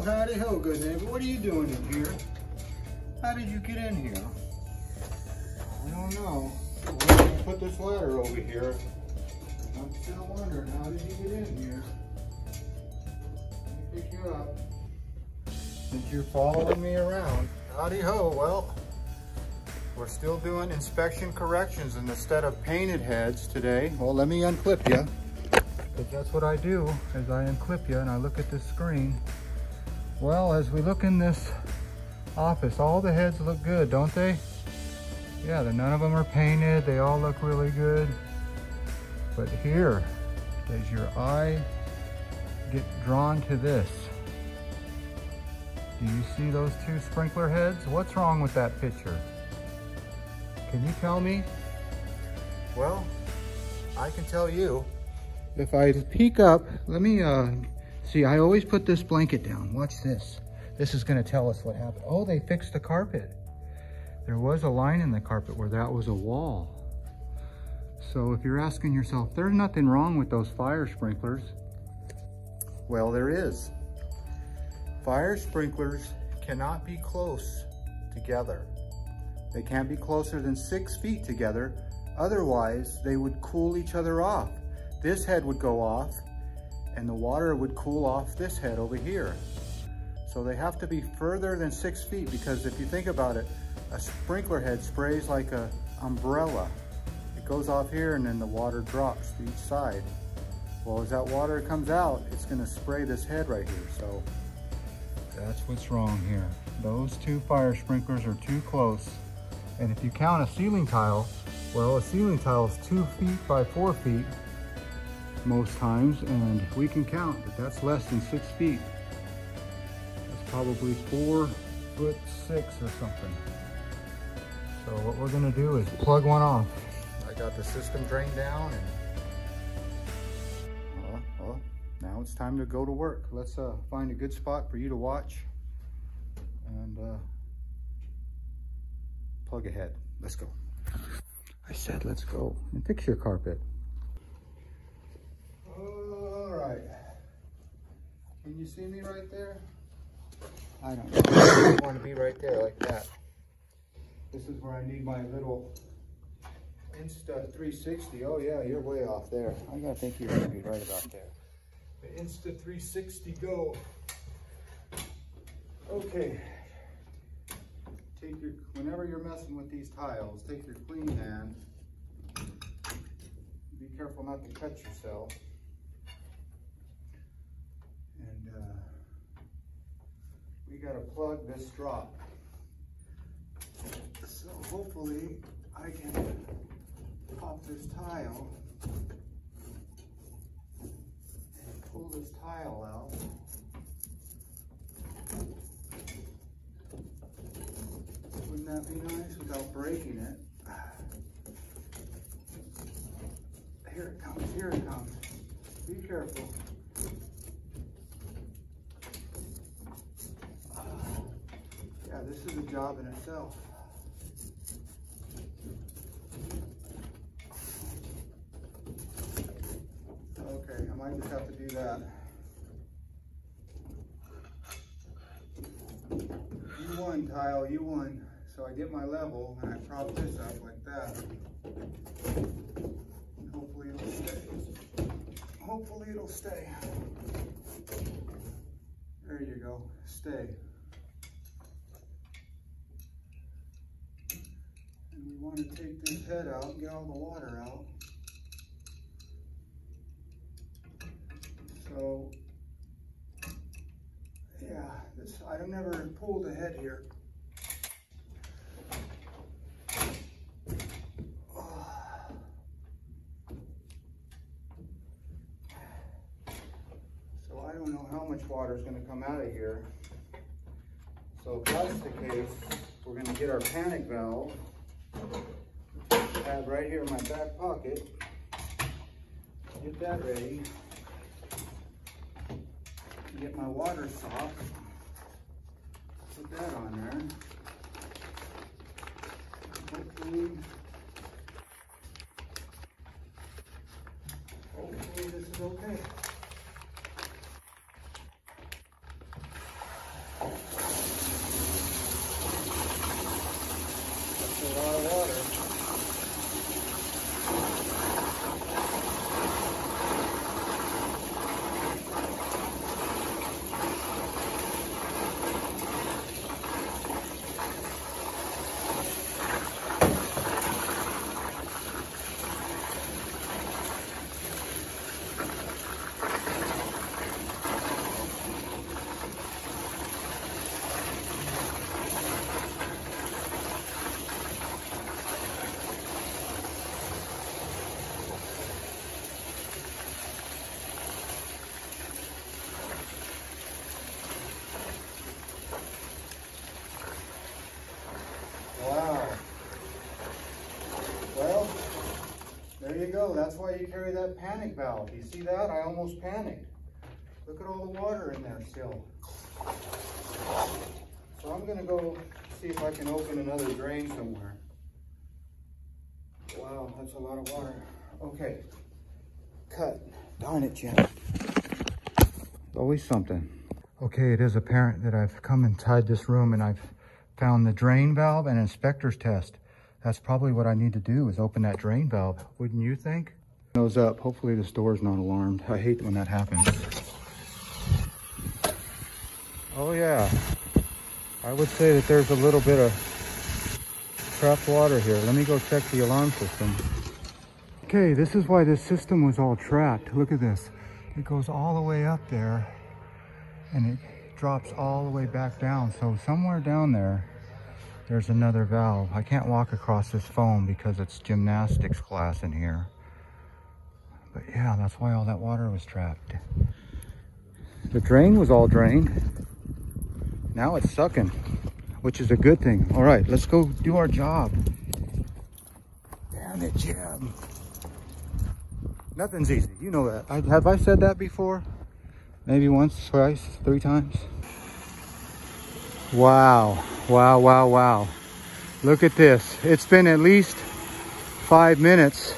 howdy ho, good neighbor. What are you doing in here? How did you get in here? I don't know. We're going to put this ladder over here. I'm still wondering, how did you get in here? Let me pick you up. Since you're following me around. Howdy ho, well, we're still doing inspection corrections, and instead of painted heads today, well, let me unclip you. Because that's what I do, is I unclip you and I look at this screen. Well, as we look in this office, all the heads look good, don't they? Yeah, none of them are painted. They all look really good. But here, does your eye get drawn to this? Do you see those two sprinkler heads? What's wrong with that picture? Can you tell me? Well, I can tell you. If I peek up, let me see, I always put this blanket down. Watch this. This is gonna tell us what happened. Oh, they fixed the carpet. There was a line in the carpet where that was a wall. So if you're asking yourself, there's nothing wrong with those fire sprinklers. Well, there is. Fire sprinklers cannot be close together. They can't be closer than 6 feet together. Otherwise, they would cool each other off. This head would go off and the water would cool off this head over here. So they have to be further than 6 feet, because if you think about it, a sprinkler head sprays like an umbrella. It goes off here and then the water drops to each side. Well, as that water comes out, it's gonna spray this head right here. So that's what's wrong here. Those two fire sprinklers are too close. And if you count a ceiling tile, well, a ceiling tile is 2 feet by 4 feet most times, and we can count, but that's less than 6 feet. That's probably 4'6" or something. So what we're gonna do is plug one off. I got the system drained down, and well, now it's time to go to work. Let's find a good spot for you to watch and plug ahead. Let's go. I said let's go and fix your carpet. All right. Can you see me right there? I don't know. I want to be right there like that. This is where I need my little Insta360. Oh yeah, you're way off there. I gotta think you're gonna be right about there. The Insta360 Go. Okay. Whenever you're messing with these tiles, take your clean hand. Be careful not to cut yourself. And we got to plug this drop. So hopefully I can pop this tile and pull this tile out. Wouldn't that be nice without breaking it? Here it comes, here it comes. Be careful. Yeah, this is a job in itself. Okay, I might just have to do that. You won, tile, you won. So I get my level and I prop this up like that. And hopefully it'll stay. Hopefully it'll stay. There you go, stay. And we want to take this head out and get all the water out. So, yeah, I've never pulled a head here. So I don't know how much water is going to come out of here. So if that's the case, we're going to get our panic valve. I have right here in my back pocket. Get that ready. Get my water sock. Put that on there. Hopefully this is okay. Well, there you go. That's why you carry that panic valve. You see that? I almost panicked. Look at all the water in there still. So I'm gonna go see if I can open another drain somewhere. Wow, that's a lot of water. Okay, cut. Darn it, Jim. Always something. Okay, it is apparent that I've come inside this room and I've found the drain valve and inspector's test. That's probably what I need to do, is open that drain valve. Wouldn't you think? Nose up. Hopefully this door's not alarmed. I hate when that happens. Oh yeah. I would say that there's a little bit of trapped water here. Let me go check the alarm system. Okay, this is why this system was all trapped. Look at this. It goes all the way up there and it drops all the way back down. So somewhere down there, there's another valve. I can't walk across this foam because it's gymnastics class in here. But yeah, that's why all that water was trapped. The drain was all drained. Now it's sucking, which is a good thing. All right, let's go do our job. Damn it, Jim. Nothing's easy, you know that. Have I said that before? Maybe once, twice, 3 times. Wow, wow, wow, wow. Look at this. It's been at least 5 minutes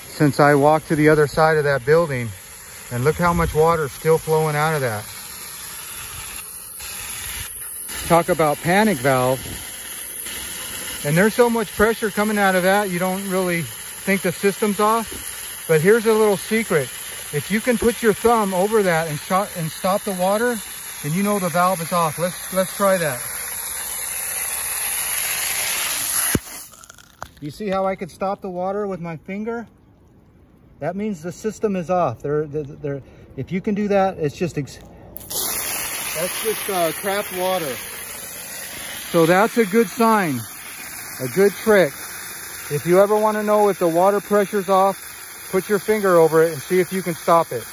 since I walked to the other side of that building. And look how much water is still flowing out of that. Talk about panic valve. And there's so much pressure coming out of that, you don't really think the system's off. But here's a little secret. If you can put your thumb over that and stop the water, then you know the valve is off. Let's try that. You see how I could stop the water with my finger? That means the system is off. If you can do that, it's just that's just trapped water. So that's a good sign, a good trick. If you ever want to know if the water pressure's off, put your finger over it and see if you can stop it.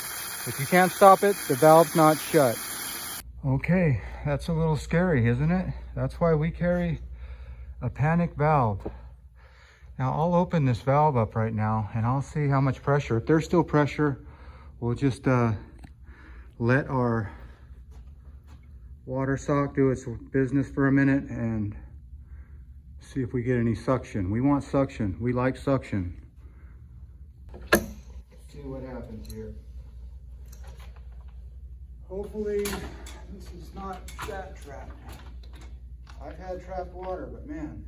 If you can't stop it, the valve's not shut. Okay, that's a little scary, isn't it? That's why we carry a panic valve. Now I'll open this valve up right now and I'll see how much pressure. If there's still pressure, we'll just let our water sock do its business for a minute and see if we get any suction. We want suction. We like suction. See what happens here. Hopefully this is not that trapped. I've had trapped water, but man.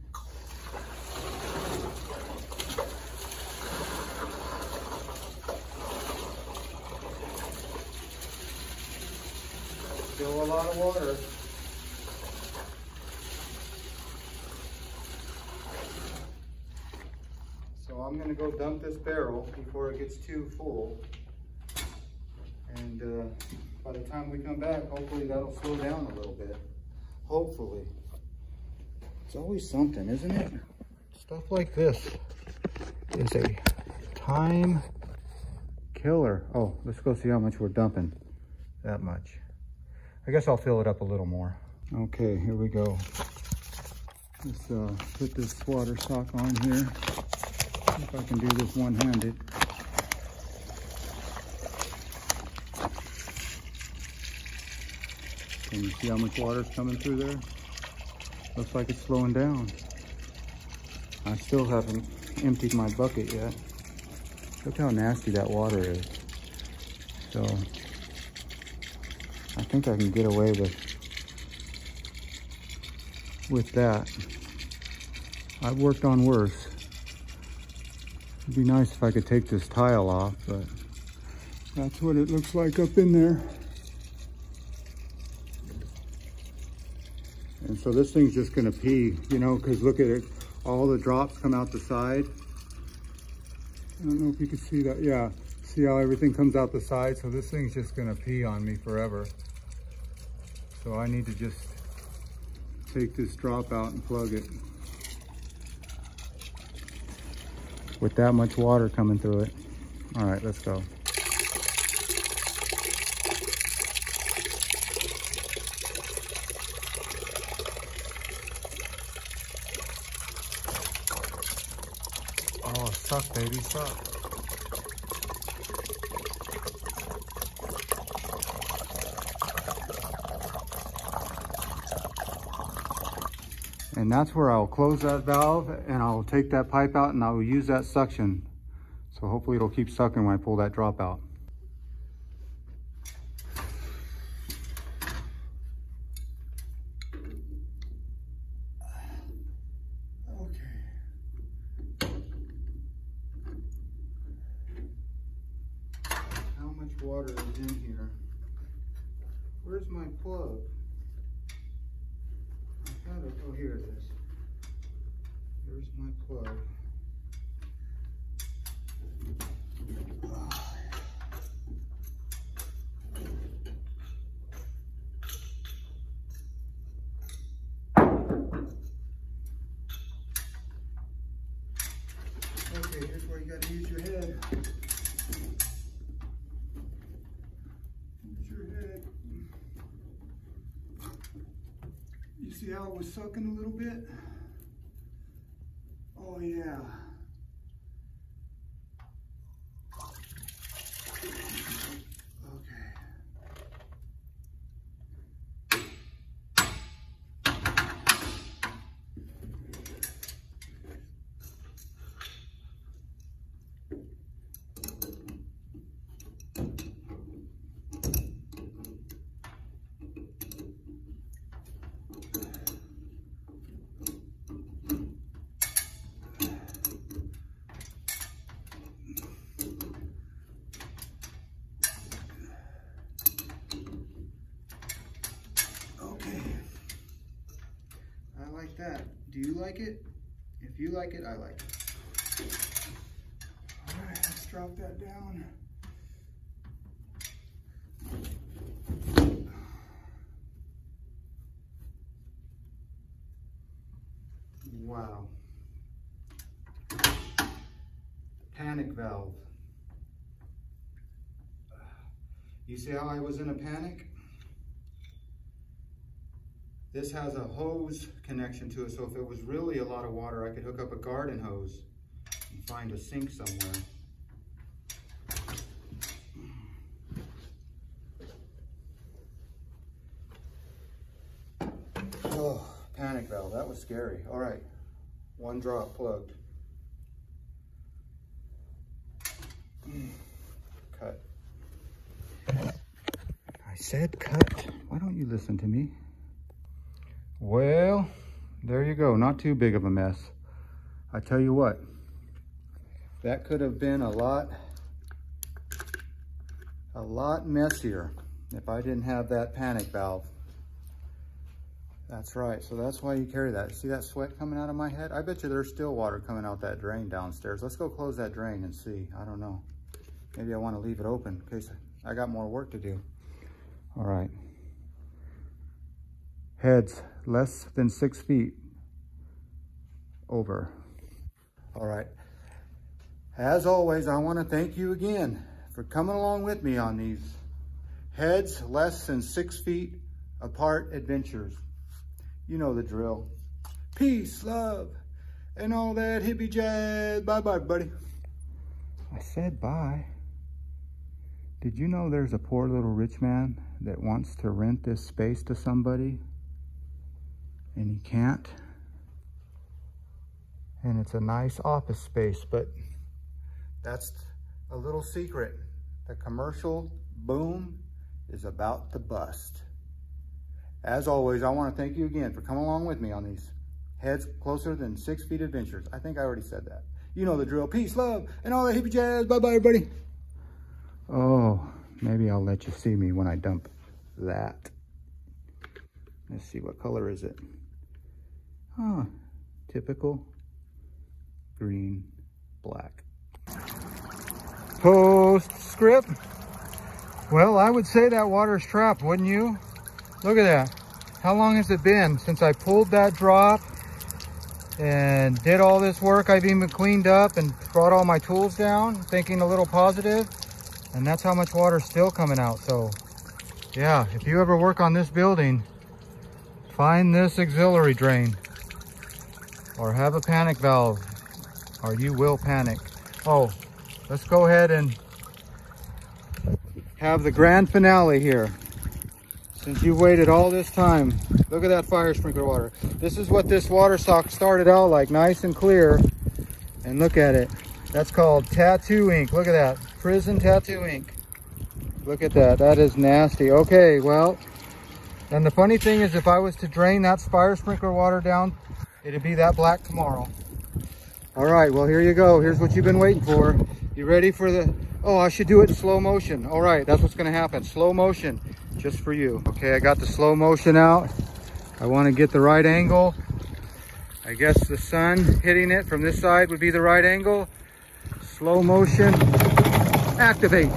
Still a lot of water. So I'm going to go dump this barrel before it gets too full. And by the time we come back, hopefully that'll slow down a little bit. Hopefully. It's always something, isn't it? Stuff like this is a time killer. Oh, let's go see how much we're dumping. That much. I guess I'll fill it up a little more. Okay, here we go. Let's put this water sock on here. See if I can do this one-handed. Can you see how much water's coming through there? Looks like it's slowing down. I still haven't emptied my bucket yet. Look how nasty that water is. So I think I can get away with that. I've worked on worse. It'd be nice if I could take this tile off, but that's what it looks like up in there. And so this thing's just gonna pee, you know, because look at it, all the drops come out the side. I don't know if you can see that. Yeah, see how everything comes out the side? So this thing's just gonna pee on me forever. So I need to just take this drop out and plug it. With that much water coming through it. All right, let's go. Oh, suck, baby, suck. And that's where I'll close that valve and I'll take that pipe out and I'll use that suction. So hopefully it'll keep sucking when I pull that drop out. Okay. How much water is in here? Where's my plug? Oh, here it is. Here's my plug. Okay, here's where you got to use your head. Use your head. You see how it was sucking a little bit? Oh yeah. That. Do you like it? If you like it, I like it. All right, let's drop that down. Wow. Panic valve. You see how I was in a panic? This has a hose connection to it, so if it was really a lot of water, I could hook up a garden hose and find a sink somewhere. Oh, panic valve, that was scary. All right, one drop plugged. Cut. I said cut. Why don't you listen to me? Well, there you go. Not too big of a mess. I tell you what, that could have been a lot messier if I didn't have that panic valve. That's right. So that's why you carry that. See that sweat coming out of my head? I bet you there's still water coming out that drain downstairs. Let's go close that drain and see. I don't know. Maybe I want to leave it open in case I got more work to do. All right. Heads less than 6 feet over. All right. As always, I want to thank you again for coming along with me on these heads less than 6 feet apart adventures. You know the drill. Peace, love, and all that hippie jazz. Bye-bye, buddy. I said bye. Did you know there's a poor little rich man that wants to rent this space to somebody? And he can't. And it's a nice office space, but that's a little secret. The commercial boom is about to bust. As always, I want to thank you again for coming along with me on these heads closer than 6 feet adventures. I think I already said that. You know the drill. Peace, love, and all that hippie jazz. Bye-bye, everybody. Oh, maybe I'll let you see me when I dump that. Let's see, what color is it? Huh, typical green, black. Postscript. Well, I would say that water's trapped, wouldn't you? Look at that. How long has it been since I pulled that drop and did all this work? I've even cleaned up and brought all my tools down, thinking a little positive, and that's how much water's still coming out. So yeah, if you ever work on this building, find this auxiliary drain or have a panic valve or you will panic. Oh, let's go ahead and have the grand finale here. Since you've waited all this time, look at that fire sprinkler water. This is what this water sock started out like, nice and clear. And look at it. That's called tattoo ink. Look at that, prison tattoo ink. Look at that, that is nasty. Okay, well, and the funny thing is if I was to drain that fire sprinkler water down, it'd be that black tomorrow. All right, well, here you go. Here's what you've been waiting for. You ready for the, oh, I should do it in slow motion. All right, that's what's gonna happen. Slow motion, just for you. Okay, I got the slow motion out. I wanna get the right angle. I guess the sun hitting it from this side would be the right angle. Slow motion, activate.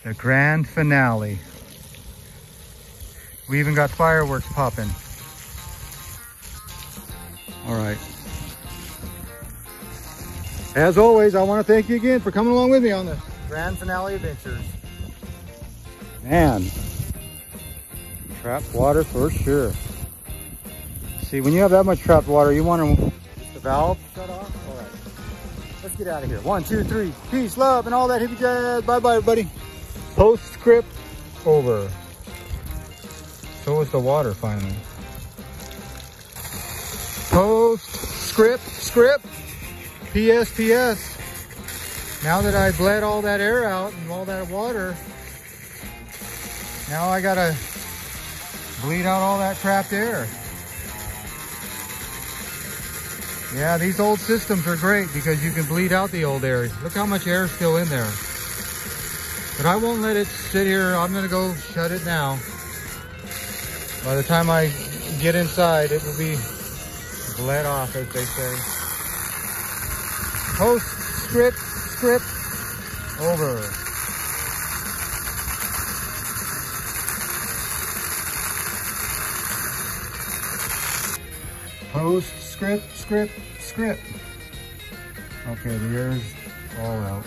The grand finale. We even got fireworks popping. All right. As always, I want to thank you again for coming along with me on the grand finale adventures. Man, trapped water for sure. See, when you have that much trapped water, you want to the valve shut off. All right, let's get out of here. 1, 2, 3. Peace, love, and all that hippie jazz. Bye-bye, everybody. Postscript over. So is the water finally. Postscript, script, PS. Now that I bled all that air out and all that water, now I gotta bleed out all that trapped air. Yeah, these old systems are great because you can bleed out the old air. Look how much air is still in there. But I won't let it sit here. I'm gonna go shut it now. By the time I get inside, it will be bled off, as they say. Postscript, script, over. Postscript, script. Okay, the air's all out.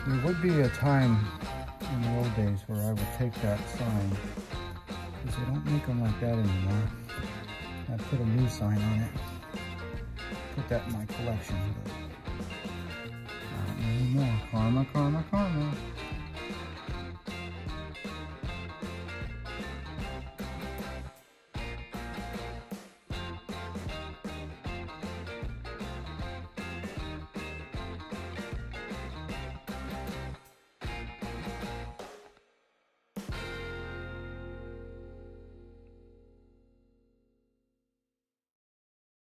There would be a time in the old days where I would take that sign, because they don't make them like that anymore. I put a new sign on it. Put that in my collection, but not anymore. Karma, karma, karma.